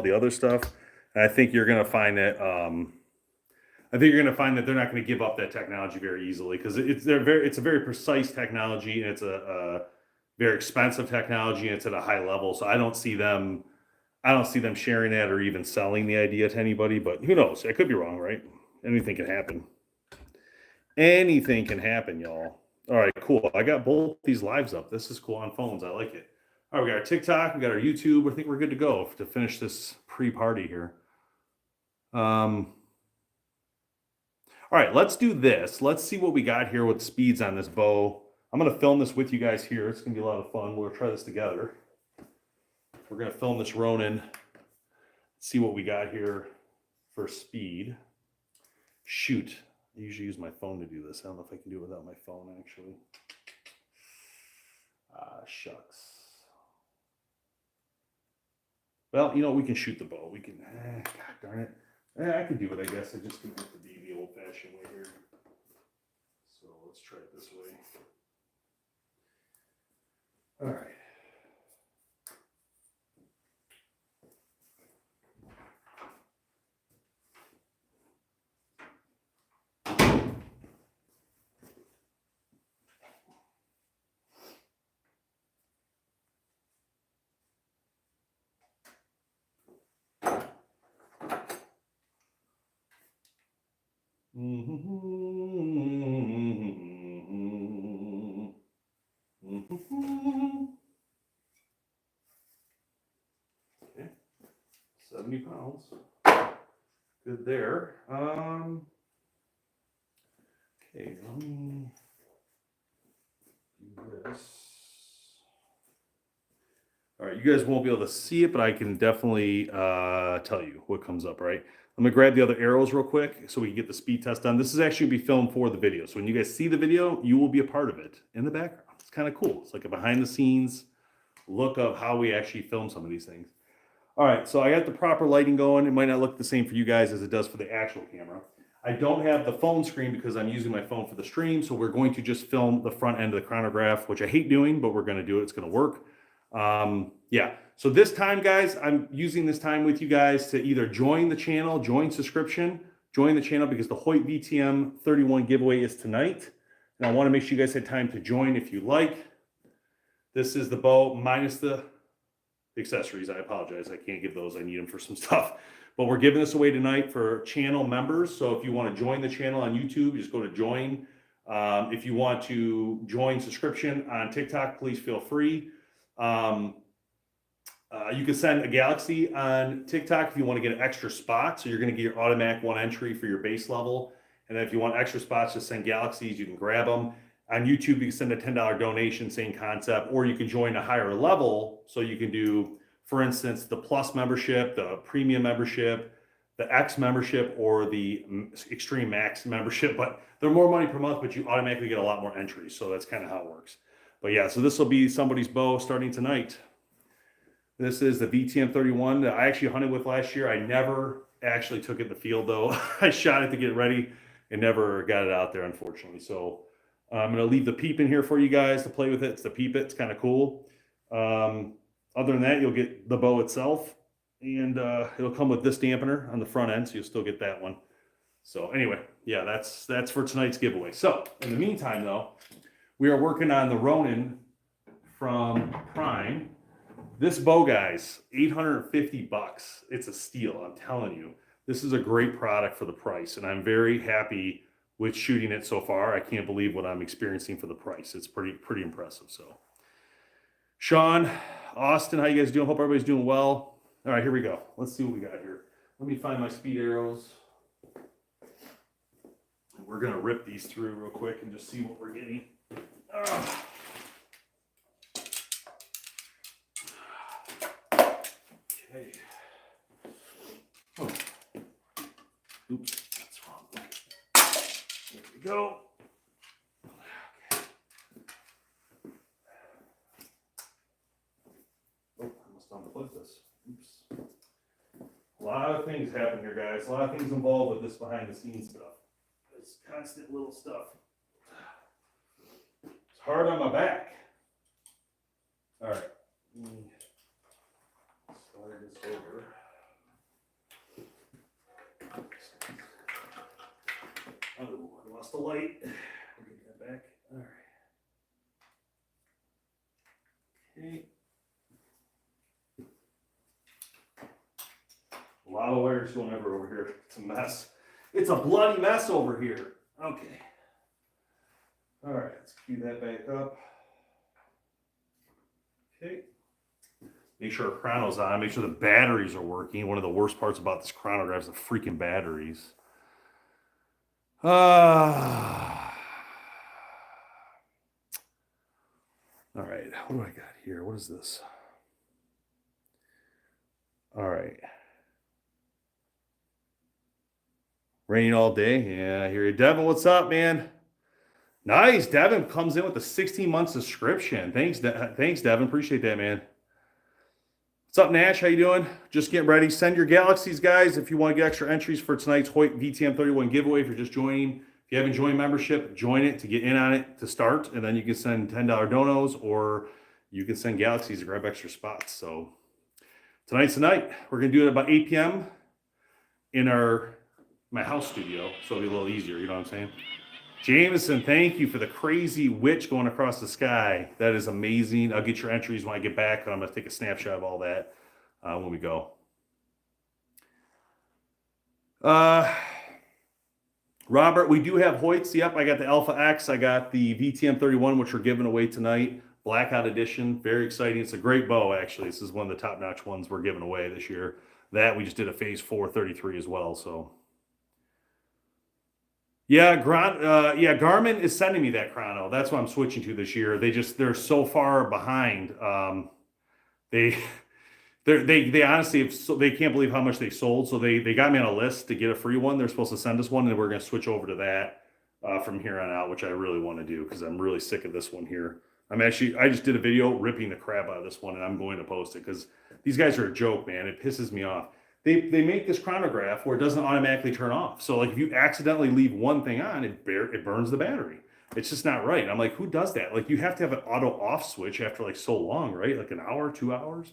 the other stuff. And I think you're going to find that they're not going to give up that technology very easily, because it's a very precise technology, and it's a very expensive technology, and it's at a high level. So I don't see them sharing that or even selling the idea to anybody. But who knows? I could be wrong, right? Anything can happen. Anything can happen, y'all. All right, cool. I got both these lives up. This is cool on phones. I like it. All right, we got our TikTok, we got our YouTube. I think we're good to go to finish this pre-party here. All right, let's do this. Let's see what we got here with speeds on this bow. I'm going to film this with you guys here. It's going to be a lot of fun. We'll try this together. We're going to film this Ronin, see what we got here for speed. Shoot. I usually use my phone to do this. I don't know if I can do it without my phone, actually. Shucks. Well, you know, we can shoot the bow. We can, God darn it. I can do it, I guess. I just can have to be the old-fashioned way here. So let's try it this way. All right. Okay, 70 pounds. Good there. Okay, let me do this. All right, you guys won't be able to see it, but I can definitely tell you what comes up, right? I'm gonna grab the other arrows real quick so we can get the speed test done. This is actually be filmed for the video. So when you guys see the video, you will be a part of it in the background. It's kind of cool. It's like a behind the scenes look of how we actually film some of these things. All right, so I got the proper lighting going. It might not look the same for you guys as it does for the actual camera. I don't have the phone screen because I'm using my phone for the stream. So we're going to just film the front end of the chronograph, which I hate doing, but we're gonna do it. It's gonna work. Yeah, so this time, guys, I'm using this time with you guys to either join the channel, join subscription, join the channel, because the Hoyt VTM 31 giveaway is tonight. And I want to make sure you guys had time to join if you like. This is the bow minus the accessories. I apologize. I can't give those. I need them for some stuff. But we're giving this away tonight for channel members. So if you want to join the channel on YouTube, just go to join. If you want to join subscription on TikTok, please feel free. You can send a Galaxy on TikTok if you want to get an extra spot. So you're going to get your automatic 1 entry for your base level. And then if you want extra spots, just send Galaxies. You can grab them. On YouTube, you can send a $10 donation, same concept. Or you can join a higher level. So you can do, for instance, the Plus membership, the Premium membership, the X membership, or the Extreme Max membership. But they're more money per month, but you automatically get a lot more entries. So that's kind of how it works. But yeah, so this will be somebody's bow starting tonight. This is the VTM 31 that I actually hunted with last year. I never actually took it in the field, though. I shot it to get ready and never got it out there, unfortunately. So I'm going to leave the peep in here for you guys to play with it. It's the peep it. It's kind of cool. Other than that, you'll get the bow itself, and it'll come with this dampener on the front end, so you'll still get that one. So anyway, yeah, that's for tonight's giveaway. So in the meantime, though, we are working on the Ronin from Prime. This bow, guys, $850. It's a steal, I'm telling you. This is a great product for the price, and I'm very happy with shooting it so far. I can't believe what I'm experiencing for the price. It's pretty impressive. So, Sean, Austin, how you guys doing? Hope everybody's doing well. All right, here we go. Let's see what we got here. Let me find my speed arrows. We're gonna rip these through real quick and just see what we're getting. Okay. Oh. Oops, that's wrong. There we go. Okay. Oh, I must unplug this. Oops. A lot of things happen here, guys. A lot of things involved with this behind the scenes stuff. It's constant little stuff. It's hard on my back. All right. Let me start this over. lost the light. We'll get that back. All right. Okay. A lot of wires going everywhere over here. It's a mess. It's a bloody mess over here. Okay. All right, let's cue that back up. Okay. Make sure our chrono's on. Make sure the batteries are working. One of the worst parts about this chronograph is the freaking batteries. All right, what do I got here? What is this? All right. Raining all day. Yeah, I hear you. Devin, what's up, man? Nice. Devin comes in with a 16-month subscription. Thanks, Devin. Appreciate that, man. What's up, Nash? How you doing? Just getting ready. Send your galaxies, guys, if you want to get extra entries for tonight's Hoyt VTM 31 giveaway. If you're just joining, if you haven't joined membership, join it to get in on it to start, and then you can send $10 donos, or you can send galaxies to grab extra spots. So tonight's the night. We're going to do it at about 8 p.m. in my house studio, so it'll be a little easier, you know what I'm saying? Jameson, thank you for the crazy witch going across the sky. That is amazing. I'll get your entries when I get back. I'm going to take a snapshot of all that when we go. Robert, we do have Hoyts. Yep, I got the Alpha X. I got the VTM 31, which we're giving away tonight. Blackout edition. Very exciting. It's a great bow, actually. This is one of the top-notch ones we're giving away this year. That we just did a Phase 4 33 as well, so... Yeah, Garmin is sending me that chrono. That's what I'm switching to this year. They're so far behind. They honestly they can't believe how much they sold. So they got me on a list to get a free one. They're supposed to send us one, and we're going to switch over to that from here on out, which I really want to do because I'm really sick of this one here. I just did a video ripping the crap out of this one, and I'm going to post it because these guys are a joke, man. It pisses me off. They make this chronograph where it doesn't automatically turn off. So like if you accidentally leave one thing on, it burns the battery. It's just not right. I'm like, who does that? Like you have to have an auto off switch after like so long, right? Like an hour, 2 hours.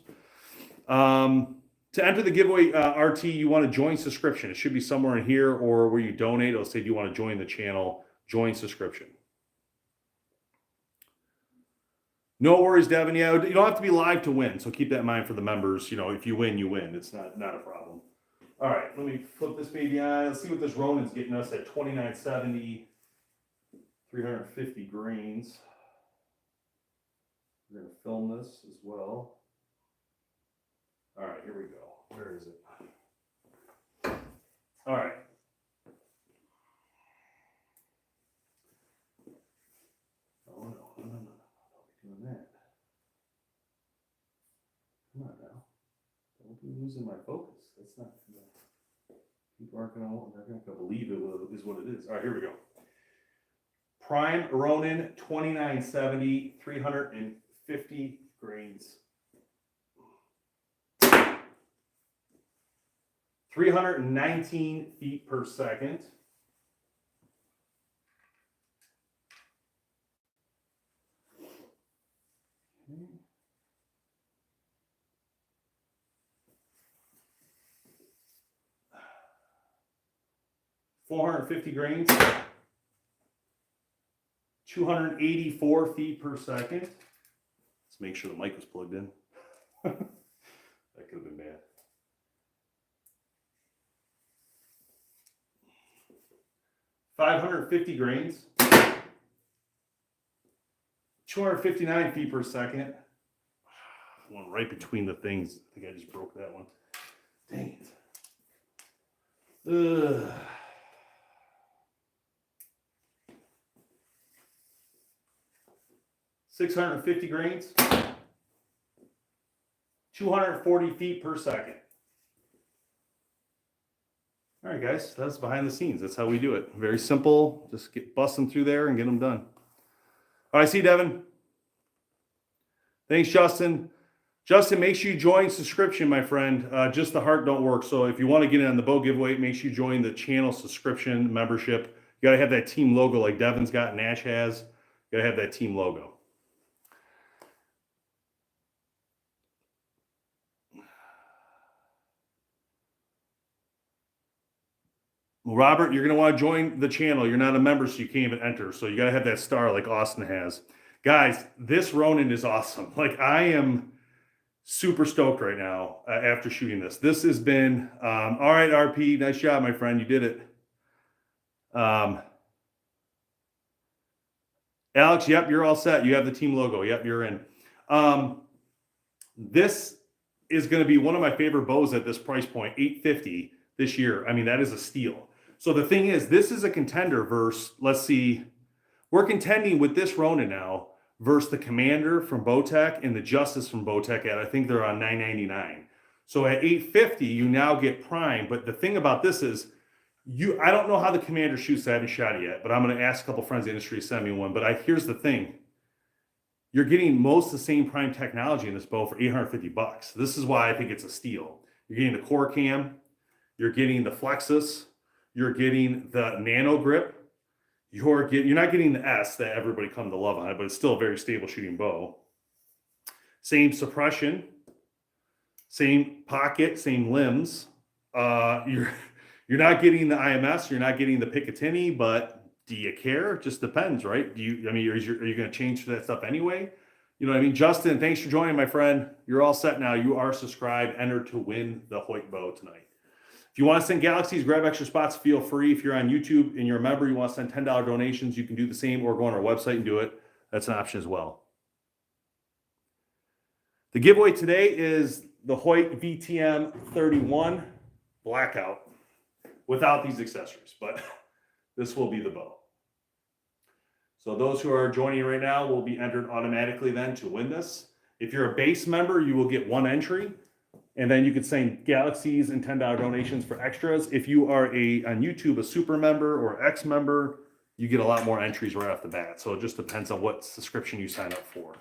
To enter the giveaway, RT, you want to join subscription. It should be somewhere in here or where you donate. It'll say, do you want to join the channel? Join subscription. No worries, Devin. Yeah, you don't have to be live to win, so keep that in mind for the members. You know, if you win, you win. It's not a problem. All right, let me flip this baby on. Let's see what this Ronin's getting us at 2970, 350 grains. We're going to film this as well. All right, here we go. Where is it? All right. Oh, no. Doing that. Come on now. Don't be losing my focus. That's not people aren't gonna believe it is what it is. All right, here we go. Prime Ronin 2970, 350 grains. 319 feet per second. Okay. 450 grains. 284 feet per second. Let's make sure the mic was plugged in. That could have been bad. 550 grains. 259 feet per second. One right between the things. I think I just broke that one. Dang it. Ugh. 650 grains. 240 feet per second. All right, guys, that's behind the scenes. That's how we do it. Very simple. Just bust them through there and get them done. All right, see you, Devin. Thanks, Justin. Justin, make sure you join subscription, my friend. Just the heart don't work. So if you want to get in on the bow giveaway, make sure you join the channel subscription membership. You got to have that team logo like Devin's got, Nash has. You got to have that team logo. Well, Robert, you're going to want to join the channel. You're not a member, so you can't even enter. So you got to have that star like Austin has. Guys, this Ronin is awesome. Like, I am super stoked right now after shooting this. This has been, all right, RP, nice job, my friend. You did it. Alex, yep, you're all set. You have the team logo. Yep, you're in. This is going to be one of my favorite bows at this price point, $850 this year. I mean, that is a steal. So the thing is, this is a contender versus, let's see, we're contending with this Ronin now versus the Commander from Bowtech and the Justice from Bowtech at, I think they're on $999. So at $850, you now get Prime. But the thing about this is, I don't know how the Commander shoots. I haven't shot it yet, but I'm going to ask a couple friends in the industry to send me one. But here's the thing. You're getting most of the same Prime technology in this bow for $850. This is why I think it's a steal. You're getting the core cam. You're getting the Flexus. You're getting the Nano Grip. You're not getting the S that everybody come to love on it, but it's still a very stable shooting bow. Same suppression, same pocket, same limbs. You're not getting the IMS. You're not getting the Picatinny, but do you care? It just depends, right? Are you going to change that stuff anyway? You know what I mean? Justin, thanks for joining, my friend. You're all set now. You are subscribed. Enter to win the Hoyt bow tonight. If you want to send Galaxies, grab extra spots, feel free. If you're on YouTube and you're a member, you want to send $10 donations, you can do the same or go on our website and do it. That's an option as well. The giveaway today is the Hoyt VTM 31 Blackout without these accessories, but this will be the bow. So those who are joining right now will be entered automatically then to win this. If you're a base member, you will get one entry. And then you could send Galaxies and $10 donations for extras. If you are on YouTube, a super member or X member, you get a lot more entries right off the bat. So it just depends on what subscription you sign up for.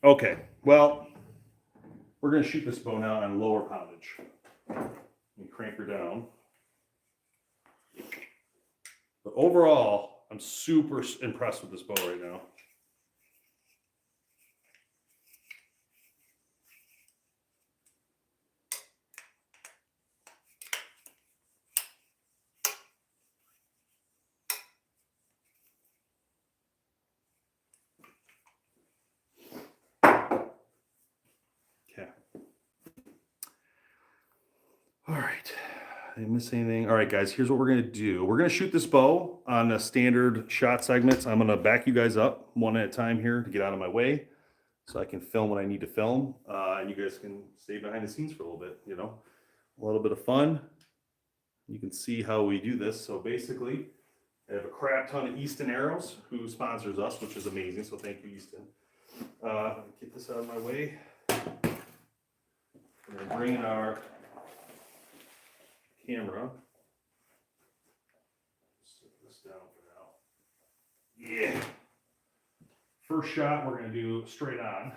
Okay, well, we're going to shoot this bow now on lower poundage. And crank her down. But overall, I'm super impressed with this bow right now. All right, did I miss anything? All right, guys, here's what we're gonna do. We're gonna shoot this bow on the standard shot segments. I'm gonna back you guys up one at a time here to get out of my way so I can film what I need to film. And you guys can stay behind the scenes for a little bit, you know, a little bit of fun. You can see how we do this. So basically, I have a crap ton of Easton Arrows who sponsors us, which is amazing. So thank you, Easton. Get this out of my way. We're gonna bring in our camera. Set this down for now. Yeah. First shot we're going to do straight on.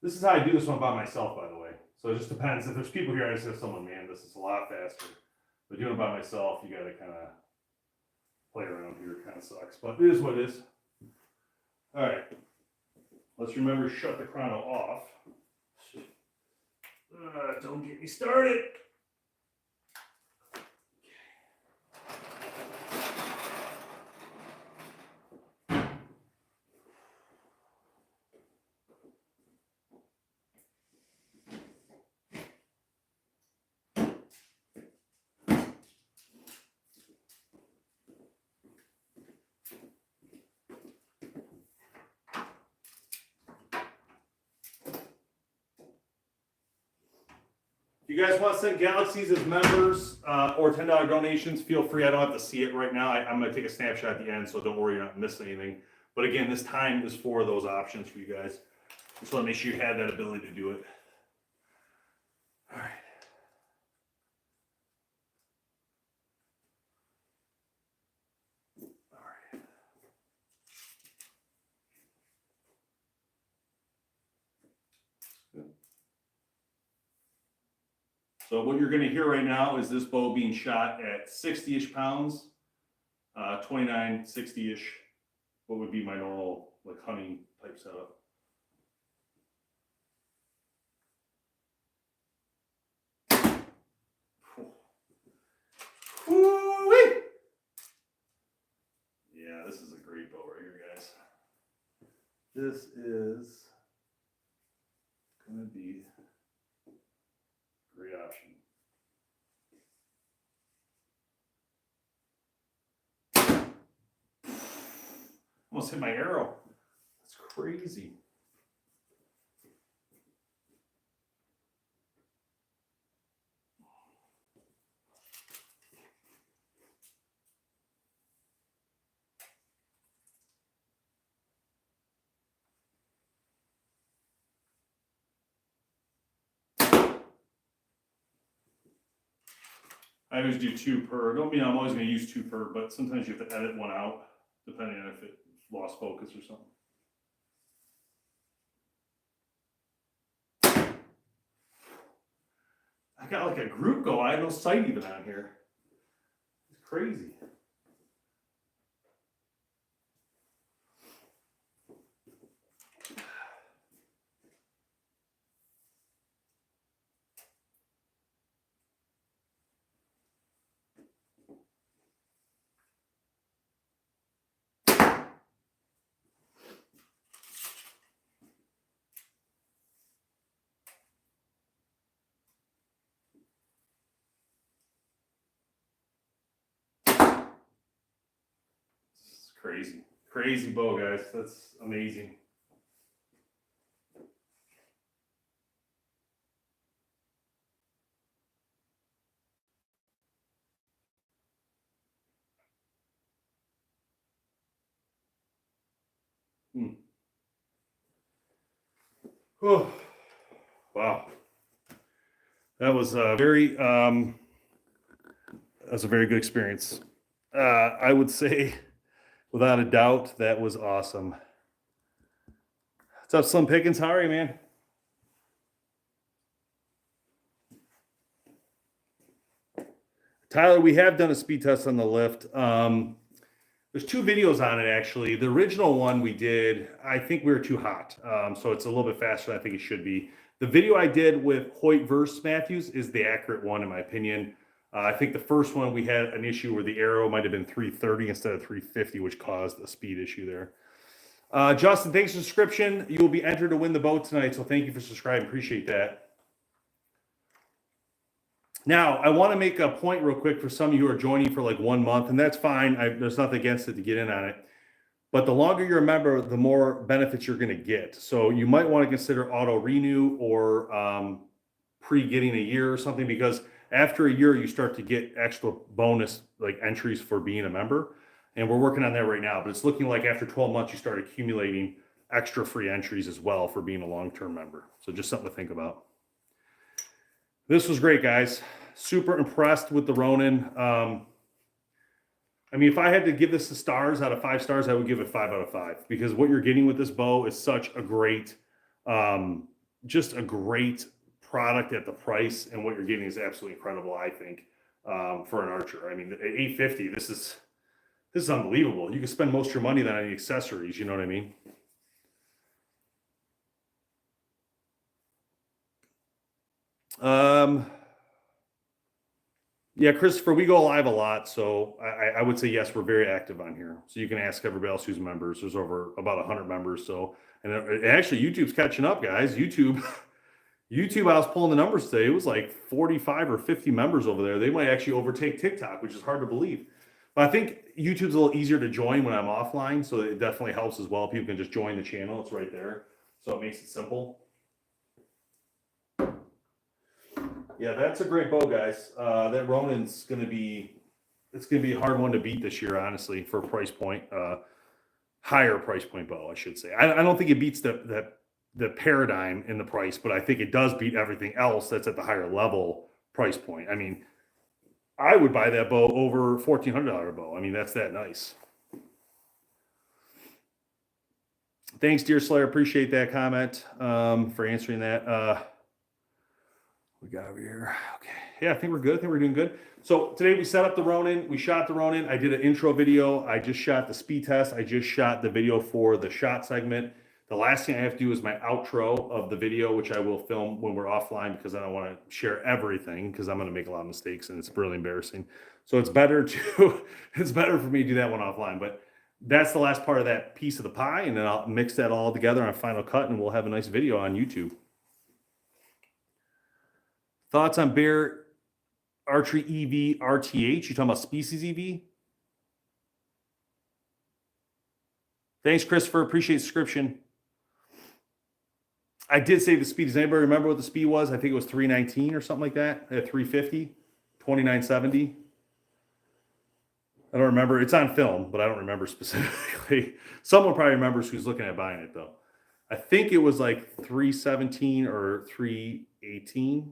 This is how I do this one by myself, by the way. So it just depends. If there's people here, I just have someone, man, this is a lot faster. But doing it by myself, you got to kind of play around here. It kind of sucks, but it is what it is. All right. Let's remember to shut the chrono off. Don't get me started. If you guys want to send Galaxies as members or $10 donations, feel free. I don't have to see it right now. I'm going to take a snapshot at the end, so don't worry, you're not missing anything. But again, this time is for those options for you guys. Just want to make sure you have that ability to do it. All right. So what you're going to hear right now is this bow being shot at 60-ish pounds, 29, 60-ish, what would be my normal like hunting type setup. This is going to be a great option. Almost hit my arrow. That's crazy. I always do 2 per. Don't mean I'm always going to use 2 per, but sometimes you have to edit one out depending on if it lost focus or something. I got like a group go. I have no sight even on here. It's crazy. Crazy. Crazy bow, guys. That's amazing. Oh, wow. That was a very good experience. I would say, without a doubt, that was awesome. What's up, Slim Pickens? How are you, man? Tyler, we have done a speed test on the lift. There's 2 videos on it, actually. The original one we did, I think we were too hot. So it's a little bit faster than I think it should be. The video I did with Hoyt versus Matthews is the accurate one, in my opinion. I think the first one we had an issue where the arrow might have been 330 instead of 350, which caused a speed issue there. Justin, thanks for the subscription. You will be entered to win the boat tonight, so thank you for subscribing. Appreciate that. Now, I want to make a point real quick for some of you who are joining for like 1 month, and that's fine. There's nothing against it to get in on it. But the longer you're a member, the more benefits you're going to get. So you might want to consider auto renew or pre-getting a year or something, because after a year, you start to get extra bonus like entries for being a member. And we're working on that right now. But it's looking like after 12 months, you start accumulating extra free entries as well for being a long-term member. So just something to think about. This was great, guys. Super impressed with the Ronin. I mean, if I had to give this the stars out of 5 stars, I would give it 5 out of 5, because what you're getting with this bow is such a great, just a great product at the price, and what you're getting is absolutely incredible, I think, for an archer. I mean, at $850, this is unbelievable. You can spend most of your money then on the accessories. You know what I mean? Yeah, Christopher, we go live a lot, so I would say yes, we're very active on here. So you can ask everybody else who's members. There's over about 100 members. So, and actually, YouTube's catching up, guys. YouTube, I was pulling the numbers today. It was like 45 or 50 members over there. They might actually overtake TikTok, which is hard to believe. But I think YouTube's a little easier to join when I'm offline, so it definitely helps as well. People can just join the channel. It's right there, so it makes it simple. Yeah, that's a great bow, guys. That Ronin's going to be a hard one to beat this year, honestly, for a price point, higher price point bow, I should say. I don't think it beats the paradigm in the price, but I think it does beat everything else that's at the higher level price point. I mean, I would buy that bow over $1,400 bow. I mean, that's that nice. Thanks, Deer Slayer. Appreciate that comment for answering that. We got over here. Okay. Yeah, I think we're good. I think we're doing good. So today we set up the Ronin. We shot the Ronin. I did an intro video. I just shot the speed test. I just shot the video for the shot segment. The last thing I have to do is my outro of the video, which I will film when we're offline, because I don't want to share everything, because I'm going to make a lot of mistakes and it's really embarrassing. So it's better for me to do that one offline. But that's the last part of that piece of the pie, and then I'll mix that all together on Final Cut, and we'll have a nice video on YouTube. Thoughts on Bear Archery EV RTH? You talking about Species EV? Thanks, Christopher. Appreciate the subscription. I did say the speed. Does anybody remember what the speed was? I think it was 319 or something like that at 350, 2970. I don't remember. It's on film, but I don't remember specifically. Someone probably remembers who's looking at buying it, though. I think it was like 317 or 318,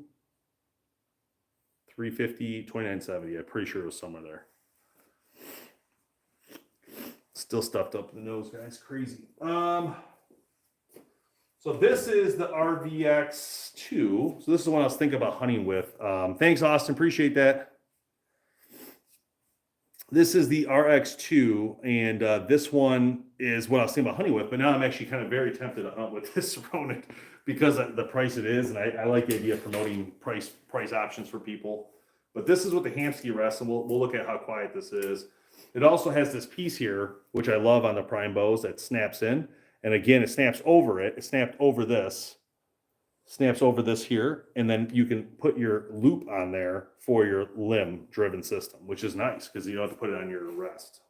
350, 2970. I'm pretty sure it was somewhere there. Still stuffed up in the nose, guys. Crazy. So this is the RVX2. So this is the one I was thinking about hunting with. Thanks, Austin. Appreciate that. This is the RX2, and this one is what I was thinking about hunting with, but now I'm actually kind of very tempted to hunt with this Ronin because of the price it is, and I like the idea of promoting price options for people. But this is with the Hamsky rest, and we'll look at how quiet this is. It also has this piece here, which I love on the prime bows, that snaps in. And again, it snaps over it. It snapped over this. Snaps over this here. And then you can put your loop on there for your limb-driven system, which is nice because you don't have to put it on your rest.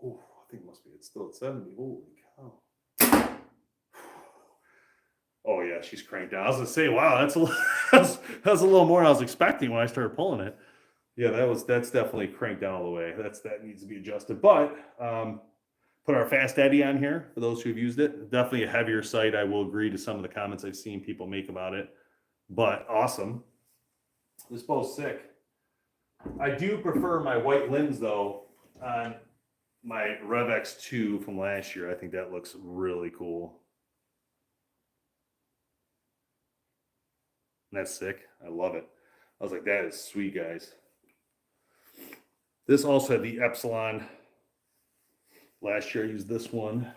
Oh, I think it must be. It's still at 70. Holy cow. Oh yeah, she's cranked down. I was gonna say, wow, that's a little more than I was expecting when I started pulling it. Yeah, that's definitely cranked down all the way. That needs to be adjusted. But put our Fast Eddy on here for those who have used it. Definitely a heavier sight. I will agree to some of the comments I've seen people make about it. But awesome. This bow's sick. I do prefer my white limbs though on my Rev X2 from last year. I think that looks really cool. That's sick. I love it. I was like, that is sweet, guys. This also had the Epsilon. Last year I used this one.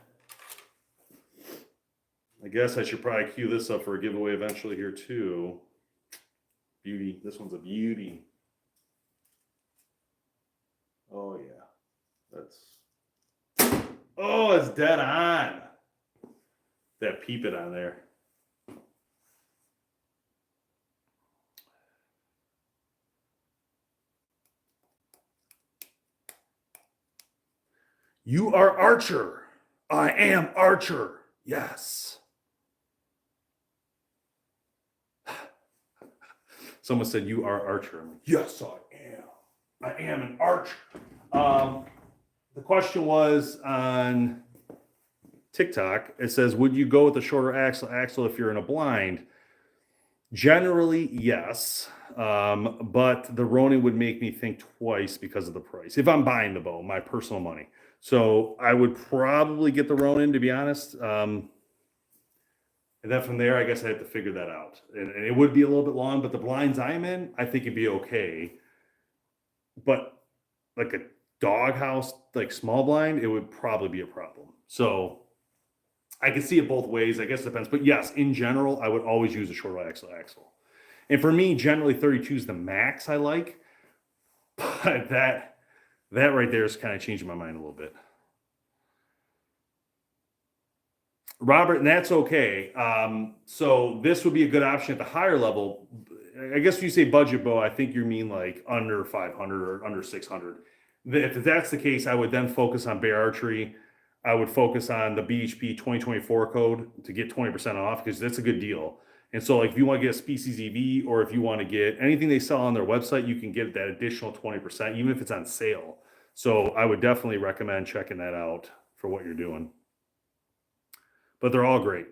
I guess I should probably queue this up for a giveaway eventually here too. Beauty. This one's a beauty. Oh yeah. Oh, it's dead on. That peep it on there. You are Archer. I am Archer. Yes. Someone said you are Archer. I'm like, yes, I am. I am an Archer. The question was on TikTok. It says, would you go with the shorter axle if you're in a blind? Generally, yes. But the Ronin would make me think twice because of the price. If I'm buying the bow, my personal money. So I would probably get the Ronin, to be honest. And then from there, I guess I have to figure that out. And it would be a little bit long, but the blinds I'm in, I think it'd be okay. But like a doghouse, like small blind, it would probably be a problem. So I can see it both ways. I guess it depends. But yes, in general, I would always use a shorter axle. And for me, generally 32 is the max I like. But that right there is kind of changing my mind a little bit. Robert, and that's okay. So this would be a good option at the higher level. I guess when you say budget bow, I think you mean like under 500 or under 600. If that's the case, I would then focus on Bear Archery. I would focus on the BHP 2024 code to get 20% off because that's a good deal. And so like if you want to get a Species EV or if you want to get anything they sell on their website, you can get that additional 20%, even if it's on sale. So I would definitely recommend checking that out for what you're doing. But they're all great.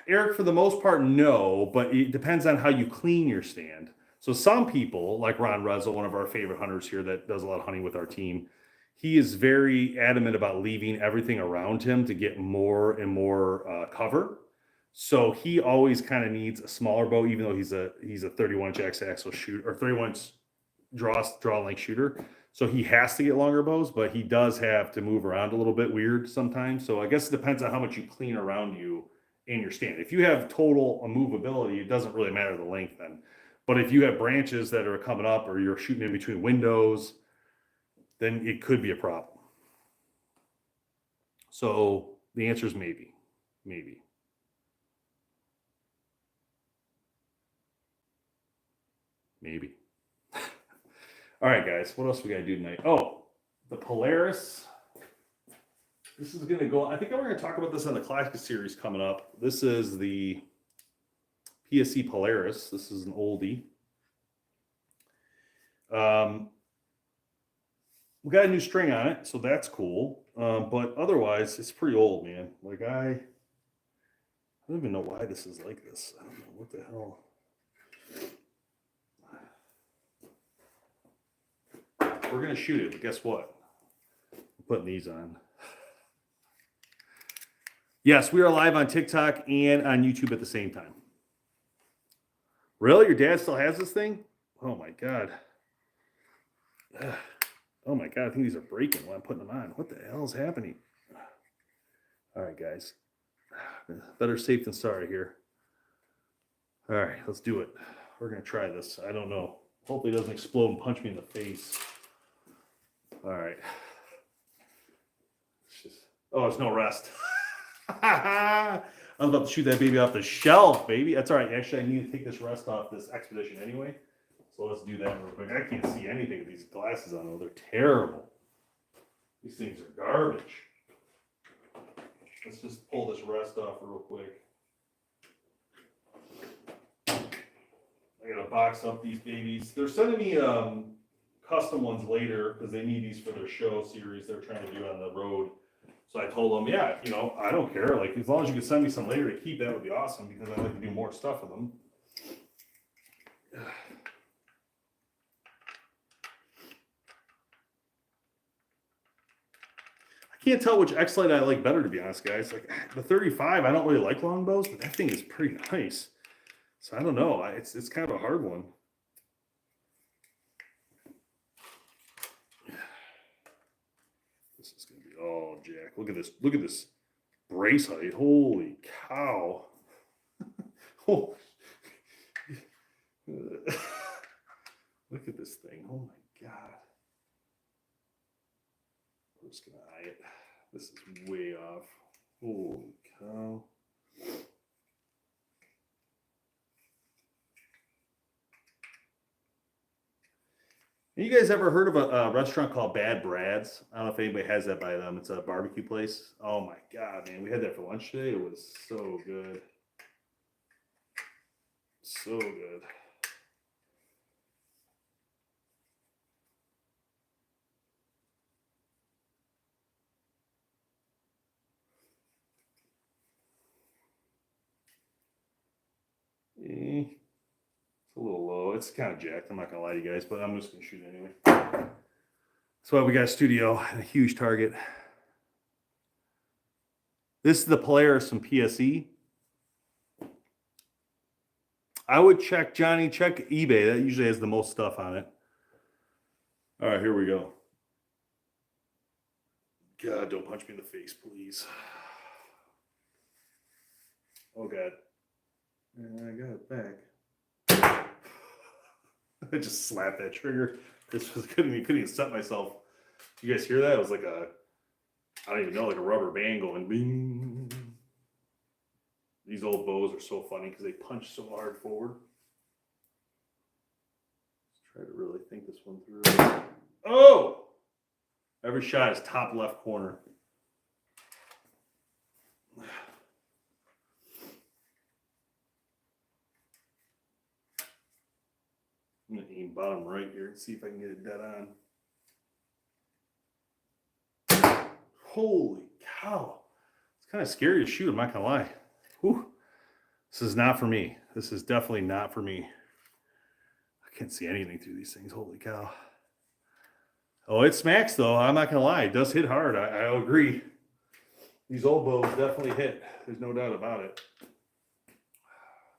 Eric, for the most part, no, but it depends on how you clean your stand. So some people, like Ron Rezel, one of our favorite hunters here that does a lot of hunting with our team, he is very adamant about leaving everything around him to get more and more cover. So he always kind of needs a smaller bow, even though he's a 31-inch X-axle shooter or 31-inch draw length shooter. So he has to get longer bows, but he does have to move around a little bit weird sometimes. So I guess it depends on how much you clean around you in your stand. If you have total movability, it doesn't really matter the length then. But if you have branches that are coming up or you're shooting in between windows, then it could be a problem. So the answer is maybe. Maybe. Maybe. All right, guys. What else we got to do tonight? Oh, the Polaris. This is going to go. I think we're going to talk about this on the Classic Series coming up. This is the PSE Polaris. This is an oldie. We got a new string on it, so that's cool. But otherwise, it's pretty old, man. Like I don't even know why this is like this. I don't know what the hell. We're gonna shoot it, but guess what? I'm putting these on. Yes, we are live on TikTok and on YouTube at the same time. Really? Your dad still has this thing? Oh my god. Oh my god, I think these are breaking while I'm putting them on. What the hell is happening? All right, guys. Better safe than sorry here. All right, let's do it. We're gonna try this. I don't know. Hopefully it doesn't explode and punch me in the face. All right. It's no rest. I was about to shoot that baby off the shelf, baby. That's all right. Actually, I need to take this rest off this Expedition anyway. So let's do that real quick. I can't see anything with these glasses on. They're terrible. These things are garbage. Let's just pull this rest off real quick. I gotta box up these babies. They're sending me custom ones later because they need these for their show series they're trying to do on the road. So I told them, yeah, I don't care. Like, as long as you can send me some later to keep, that would be awesome because I'd like to do more stuff with them. I can't tell which X-Lite I like better, to be honest, guys. Like the 35, I don't really like longbows, but that thing is pretty nice. So I don't know. It's kind of a hard one. This is gonna be Jack. Look at this. Look at this brace height. Holy cow! Oh. Look at this thing. Oh my god! I'm just gonna eye it. This is way off. Holy cow! You guys ever heard of a restaurant called Bad Brad's? I don't know if anybody has that by them. It's a barbecue place. Oh my god, man. We had that for lunch today. It was so good. So good. It's a little low. It's kind of jacked. I'm not going to lie to you guys, but I'm just going to shoot anyway. That's why we got a studio and a huge target. This is the Polaris from PSE. I would check eBay. That usually has the most stuff on it. All right, here we go. God, don't punch me in the face, please. Oh, God. And I got it back. I just slapped that trigger. Couldn't even set myself. You guys hear that? It was like I don't even know, like a rubber band going bing. These old bows are so funny because they punch so hard forward. Let's try to really think this one through. Oh! Every shot is top left corner. I'm going to aim bottom right here and see if I can get it dead on. Holy cow. It's kind of scary to shoot, I'm not going to lie. Whew. This is not for me. This is definitely not for me. I can't see anything through these things. Holy cow. Oh, it smacks though. I'm not going to lie. It does hit hard. I agree. These old bows definitely hit. There's no doubt about it.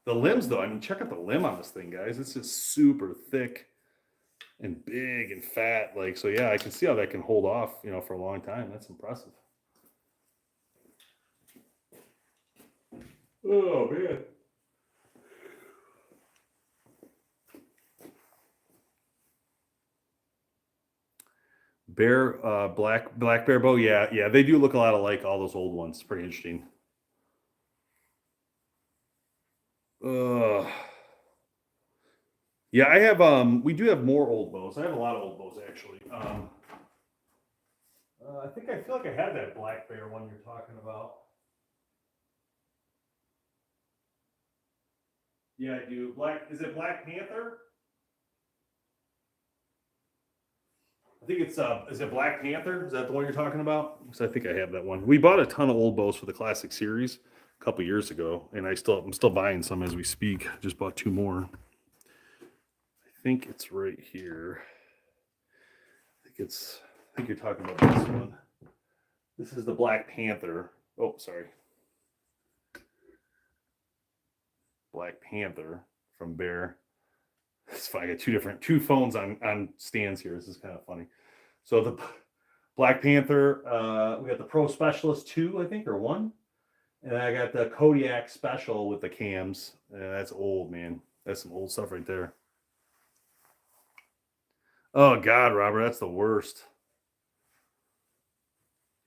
The limbs though, I mean, check out the limb on this thing, guys. It's just super thick. and big and fat. Like, so yeah, I can see how that can hold off, you know, for a long time. That's impressive. Oh man. Bear, black bear bow. Yeah, yeah, they do look a lot alike. All those old ones. Pretty interesting. Uh, yeah, I have. We do have more old bows. I have a lot of old bows actually. I think I feel like I had that black bear one you're talking about. Yeah, I do. Black. Is it Black Panther? I think it's is it Black Panther? Is that the one you're talking about? Because I think I have that one. We bought a ton of old bows for the classic series a couple years ago, and I'm still buying some as we speak. Just bought two more. I think it's right here. I think you're talking about this one. This is the Black Panther. Oh, sorry. Black Panther from Bear. It's fine. I got two phones on stands here. This is kind of funny. So the Black Panther, we got the Pro Specialist 2, I think, or 1. And I got the Kodiak Special with the cams. That's old, man. That's some old stuff right there. Oh God, Robert, that's the worst.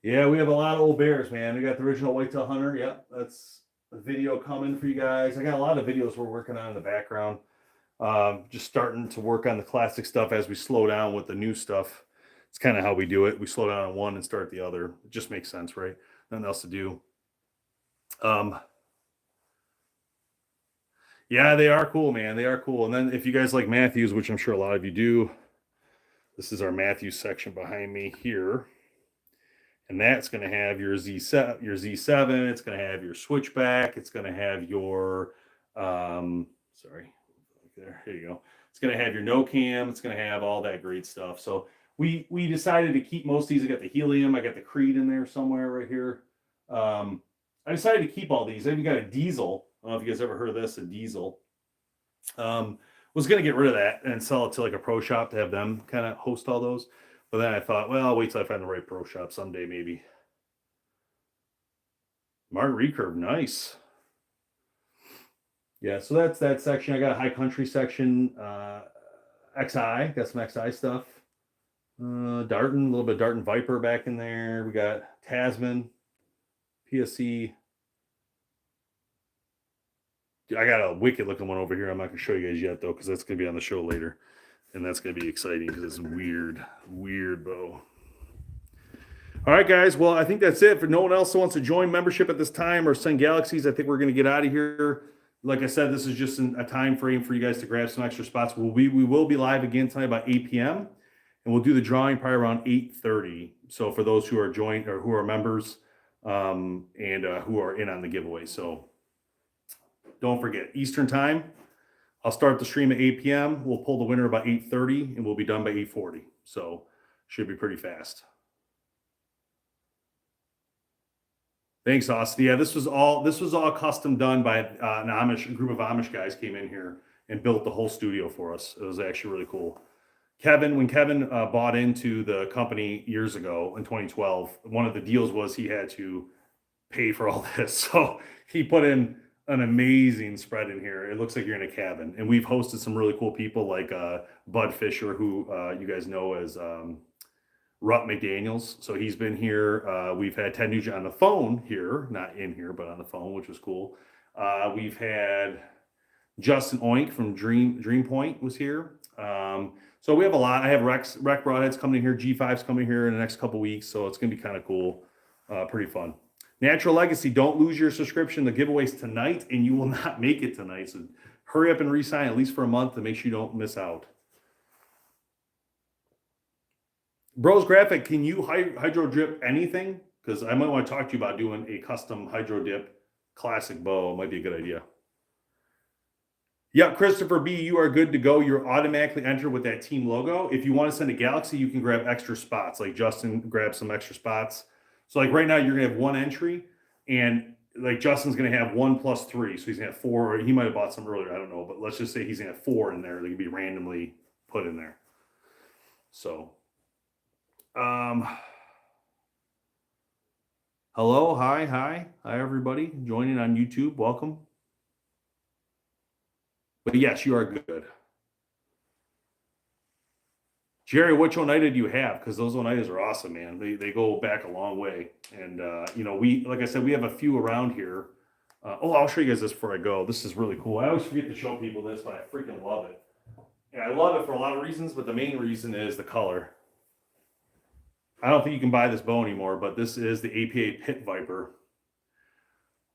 Yeah, we have a lot of old bears, man. We got the original whitetail hunter. Yep, that's a video coming for you guys. I got a lot of videos we're working on in the background. Just starting to work on the classic stuff as we slow down with the new stuff. It's kind of how we do it. We slow down on one and start the other. It just makes sense, right? Nothing else to do. Yeah, they are cool, man. They are cool. And then if you guys like Matthews, which I'm sure a lot of you do, this is our Matthews section behind me here. And that's going to have your Z7. It's going to have your switchback. It's going to have your, sorry, there. Here you go. It's going to have your no cam. It's going to have all that great stuff. So we decided to keep most of these. I got the helium. I got the Creed in there somewhere right here. I decided to keep all these. I even got a diesel. I don't know if you guys ever heard of this, a diesel. Was going to get rid of that and sell it to like a pro shop to have them kind of host all those. But then I thought, well, I'll wait till I find the right pro shop someday, maybe. Martin Recurve, nice. Yeah, so that's that section. I got a high country section. XI, got some XI stuff. Darton, a little bit of Darton Viper back in there. We got Tasman, PSC. I got a wicked looking one over here. I'm not going to show you guys yet, though, because that's going to be on the show later. And that's going to be exciting because it's a weird bow. All right, guys. Well, I think that's it. For no one else who wants to join membership at this time or send galaxies, I think we're going to get out of here. Like I said, this is just a time frame for you guys to grab some extra spots. We will be live again tonight about 8 p.m. and we'll do the drawing probably around 8:30. So for those who are joined or who are members and who are in on the giveaway, so don't forget Eastern time. I'll start the stream at 8 p.m. We'll pull the winner about 8:30 and we'll be done by 8:40. So should be pretty fast. Thanks, Austin. Yeah, this was all custom done by a group of Amish guys came in here and built the whole studio for us. It was actually really cool. When Kevin bought into the company years ago in 2012, one of the deals was he had to pay for all this. So he put in an amazing spread in here. It looks like you're in a cabin. And we've hosted some really cool people like Bud Fisher, who you guys know as Rutt McDaniels. So he's been here. We've had Ted Nugent on the phone here, not in here, but on the phone, which was cool. We've had Justin Oink from Dream Point was here. So we have a lot. I have Rec Broadheads coming in here, G5's coming here in the next couple weeks. So it's going to be kind of cool. Pretty fun. Natural Legacy, don't lose your subscription. The giveaway's tonight, and you will not make it tonight. So hurry up and re-sign at least for a month to make sure you don't miss out. Bros Graphic, can you hydro drip anything? Because I might want to talk to you about doing a custom hydro dip classic bow. It might be a good idea. Yeah, Christopher B, you are good to go. You're automatically entered with that team logo. If you want to send a Galaxy, you can grab extra spots. Like Justin grabbed some extra spots. So like right now, you're going to have one entry, and like Justin's going to have 1 + 3. So he's going to have 4, or he might have bought some earlier. I don't know. But let's just say he's going to have 4 in there. They can be randomly put in there. So, hello, hi, everybody joining on YouTube. Welcome. But yes, you are good. Jerry, which Oneida do you have? Because those Oneidas are awesome, man. They go back a long way. And like I said, we have a few around here. I'll show you guys this before I go. This is really cool. I always forget to show people this, but I freaking love it. And I love it for a lot of reasons, but the main reason is the color. I don't think you can buy this bow anymore, but this is the APA Pit Viper.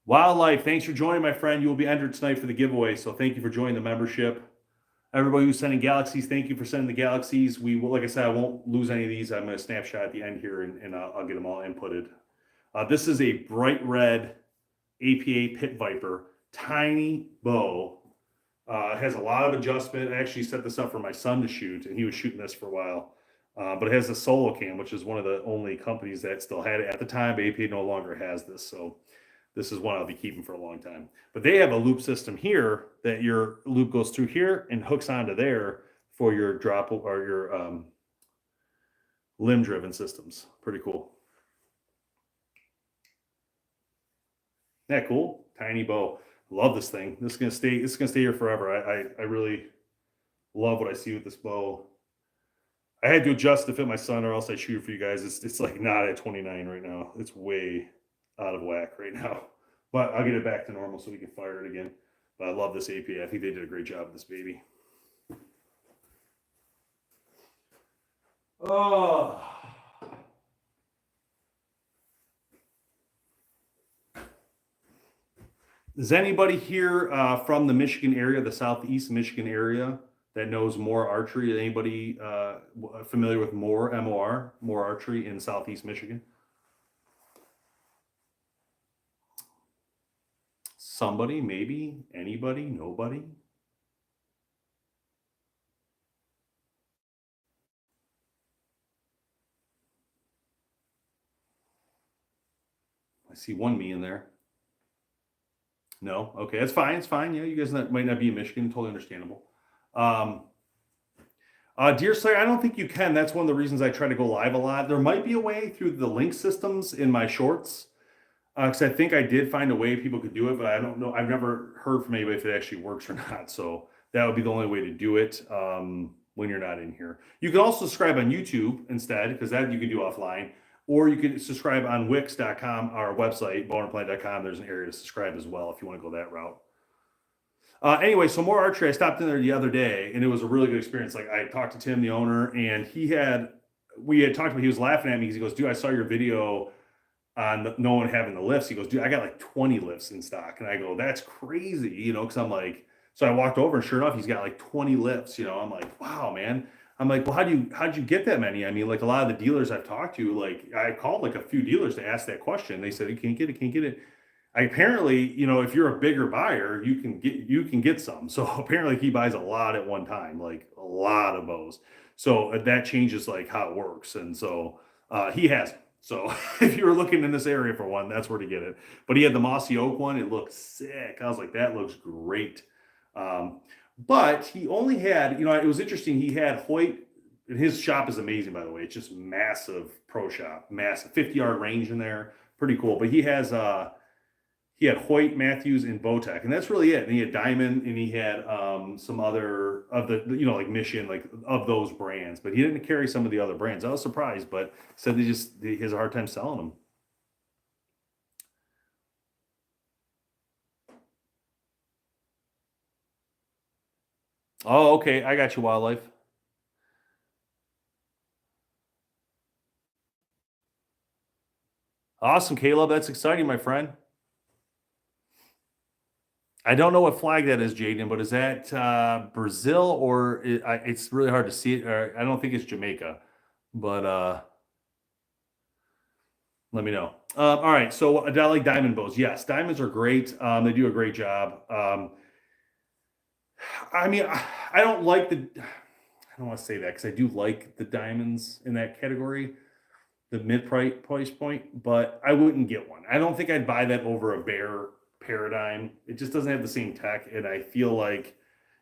Wildlife, thanks for joining, my friend. You will be entered tonight for the giveaway, so thank you for joining the membership. Everybody who's sending galaxies, thank you for sending the galaxies. We will, like I said, I won't lose any of these. I'm going to snapshot at the end here, and I'll get them all inputted. This is a bright red APA Pit Viper, tiny bow. It has a lot of adjustment. I actually set this up for my son to shoot, and he was shooting this for a while. But it has a solo cam, which is one of the only companies that still had it at the time. APA no longer has this, so this is one I'll be keeping for a long time. But they have a loop system here that your loop goes through here and hooks onto there for your drop or your limb-driven systems. Pretty cool. Isn't that cool? Tiny bow. Love this thing. This is gonna stay. It's gonna stay here forever. I really love what I see with this bow. I had to adjust to fit my son, or else I shoot for you guys. It's like not at 29 right now. It's way out of whack right now. But I'll get it back to normal so we can fire it again. But I love this APA. I think they did a great job with this baby. Oh. Is anybody here from the Michigan area, the Southeast Michigan area, that knows Moore Archery? Anybody familiar with Moore, MOR, Moore Archery in Southeast Michigan? Somebody, maybe, anybody, nobody? I see one me in there. No? Okay, that's fine. It's fine. Yeah, you guys might not be in Michigan. Totally understandable. Dear Slayer, I don't think you can. That's one of the reasons I try to go live a lot. There might be a way through the link systems in my shorts, because I think I did find a way people could do it, but I don't know. I've never heard from anybody if it actually works or not. So that would be the only way to do it when you're not in here. You can also subscribe on YouTube instead, because that you can do offline. Or you can subscribe on Wix.com, our website, BowHunterPlanet.com. There's an area to subscribe as well if you want to go that route. Anyway, so More Archery, I stopped in there the other day, and it was a really good experience. Like, I talked to Tim, the owner, and we had talked about, he was laughing at me because he goes, dude, I saw your video on no one having the lifts. He goes, dude, I got like 20 lifts in stock. And I go, that's crazy, because I'm like, so I walked over, and sure enough, he's got like 20 lifts. I'm like, wow, man. I'm like, well, how'd you get that many? I mean, like a lot of the dealers I've talked to, like I called like a few dealers to ask that question. They said, you can't get it. Apparently, if you're a bigger buyer, you can get some. So apparently he buys a lot at one time, like a lot of bows. So that changes like how it works. And so he has it. So if you were looking in this area for one, that's where to get it. But he had the mossy oak one. It looked sick. I was like, that looks great. But he only had, it was interesting. He had Hoyt, and his shop is amazing, by the way. It's just massive pro shop, massive 50-yard range in there. Pretty cool. But he had Hoyt, Matthews, and Bowtech, and that's really it. And he had Diamond, and he had some other of the, like Mission, like of those brands. But he didn't carry some of the other brands. I was surprised, but said he has a hard time selling them. Oh, okay. I got you, Wildlife. Awesome, Caleb. That's exciting, my friend. I don't know what flag that is, Jaden, but is that Brazil or it's really hard to see it. Or I don't think it's Jamaica, but let me know. All right, so I like diamond bows. Yes, diamonds are great. They do a great job. I mean, I don't like I don't want to say that because I do like the diamonds in that category, the price point, but I wouldn't get one. I don't think I'd buy that over a Bear Paradigm. It just doesn't have the same tech, and I feel like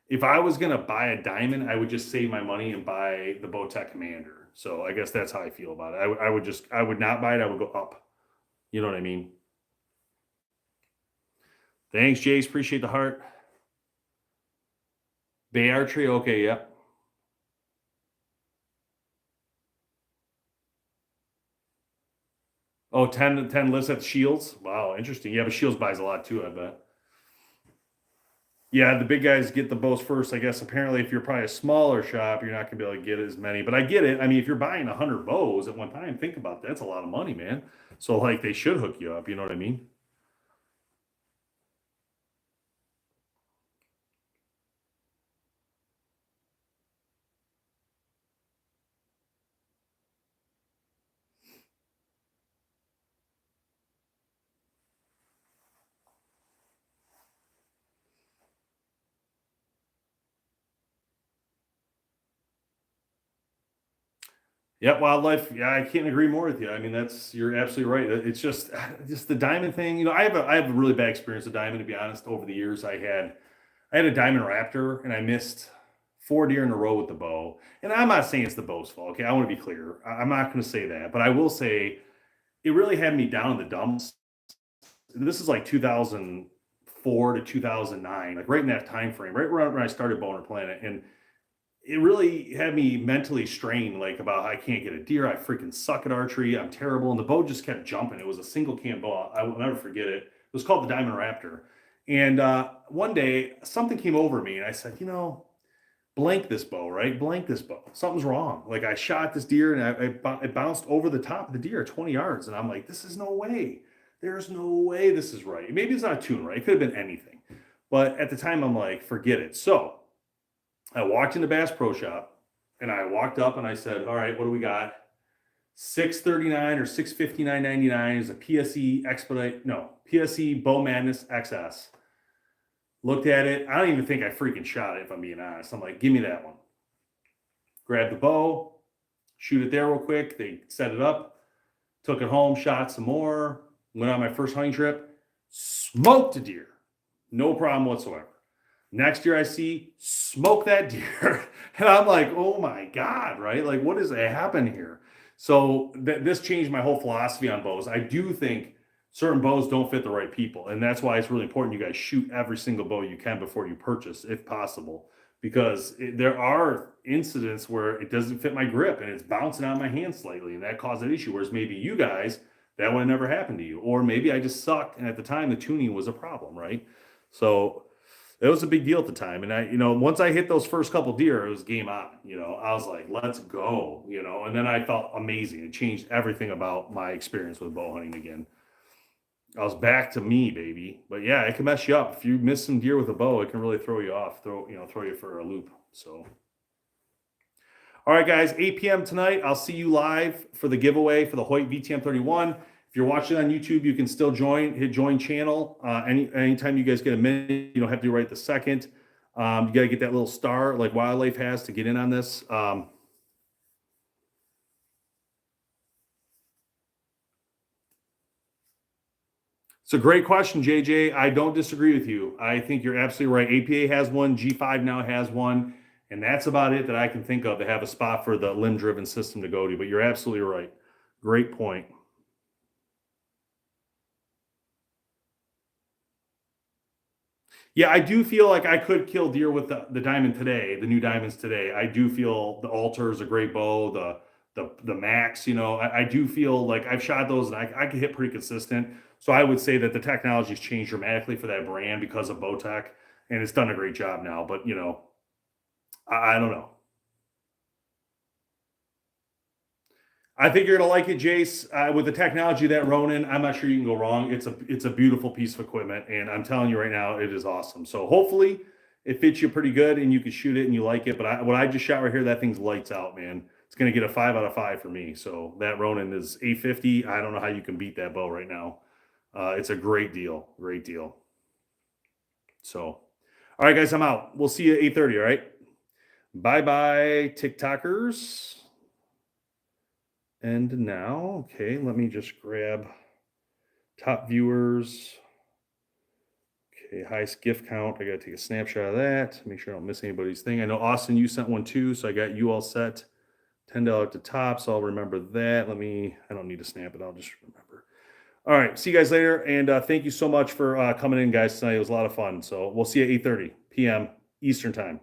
if I was gonna buy a diamond, I would just save my money and buy the Bowtech Commander. So I guess that's how I feel about it. I would not buy it. I would go up. You know what I mean? Thanks, Jace. Appreciate the heart. Bay Archery. Okay, yep. Oh, 10 lists at Shields. Wow, interesting. Yeah, but Shields buys a lot too, I bet. Yeah, the big guys get the bows first. I guess apparently if you're probably a smaller shop, you're not gonna be able to get as many. But I get it. I mean, if you're buying 100 bows at one time, think about that. That's a lot of money, man. So like they should hook you up, you know what I mean? Yeah, wildlife. Yeah, I can't agree more with you. I mean, that's you're absolutely right. It's just just the diamond thing. You know, I have a really bad experience with diamond. To be honest, over the years, I had a diamond raptor, and I missed 4 deer in a row with the bow. And I'm not saying it's the bow's fault. Okay, I want to be clear. I'm not going to say that, but I will say it really had me down in the dumps. This is like 2004 to 2009, like right in that time frame, right around when I started BowHunterPlanet, and it really had me mentally strained, like about I can't get a deer. I freaking suck at archery. I'm terrible. And the bow just kept jumping. It was a single cam bow. I will never forget it. It was called the Diamond Raptor. And one day something came over me and I said, you know, blank this bow, right? Blank this bow. Something's wrong. Like I shot this deer and it bounced over the top of the deer 20 yards. And I'm like, this is no way. There's no way this is right. Maybe it's not a tune, right? It could have been anything. But at the time, I'm like, forget it. So I walked in the Bass Pro Shop and I walked up and I said, all right, what do we got? 639 or 659.99 is a PSE expedite, no, PSE Bow Madness XS. Looked at it. I don't even think I freaking shot it, if I'm being honest. I'm like, give me that one. Grabbed the bow, shoot it there real quick. They set it up, took it home, shot some more, went on my first hunting trip, smoked a deer. No problem whatsoever. Next year I see smoke that deer. And I'm like, oh my God, right? Like, what has happened here? So this changed my whole philosophy on bows. I do think certain bows don't fit the right people. And that's why it's really important you guys shoot every single bow you can before you purchase, if possible. Because there are incidents where it doesn't fit my grip and it's bouncing out of my hand slightly. And that caused an issue. Whereas maybe you guys, that would have never happened to you. Or maybe I just sucked. And at the time, the tuning was a problem, right? So it was a big deal at the time. And once I hit those first couple deer, it was game on. I was like, let's go, and then I felt amazing. It changed everything about my experience with bow hunting again. I was back to me, baby. But yeah, it can mess you up. If you miss some deer with a bow, it can really throw you off, throw you for a loop. So, all right, guys, 8 p.m. tonight. I'll see you live for the giveaway for the Hoyt VTM 31. If you're watching on YouTube, you can still hit join channel. Anytime you guys get a minute, you don't have to do right the second. You got to get that little star like Wildlife has to get in on this. It's a great question, JJ. I don't disagree with you. I think you're absolutely right. APA has one, G5 now has one, and that's about it that I can think of to have a spot for the limb-driven system to go to. But you're absolutely right. Great point. Yeah, I do feel like I could kill deer with the diamond today, the new diamonds today. I do feel the Alter is a great bow, the Max, I do feel like I've shot those and I can hit pretty consistent. So I would say that the technology's changed dramatically for that brand because of Bowtech, and it's done a great job now. But I don't know. I think you're gonna like it, Jace. With the technology that Ronin, I'm not sure you can go wrong. It's a beautiful piece of equipment, and I'm telling you right now, it is awesome. So hopefully, it fits you pretty good, and you can shoot it and you like it. But what I just shot right here, that thing's lights out, man. It's gonna get a 5 out of 5 for me. So that Ronin is 850. I don't know how you can beat that bow right now. It's a great deal, great deal. So, all right, guys, I'm out. We'll see you at 8:30. All right, bye bye, TikTokers. And now, okay, let me just grab top viewers. Okay, highest gift count. I got to take a snapshot of that. Make sure I don't miss anybody's thing. I know Austin, you sent one too, so I got you all set. $10 at the top, so I'll remember that. I don't need to snap it. I'll just remember. All right, see you guys later, and thank you so much for coming in, guys, tonight. It was a lot of fun. So we'll see you at 8:30 p.m. Eastern time.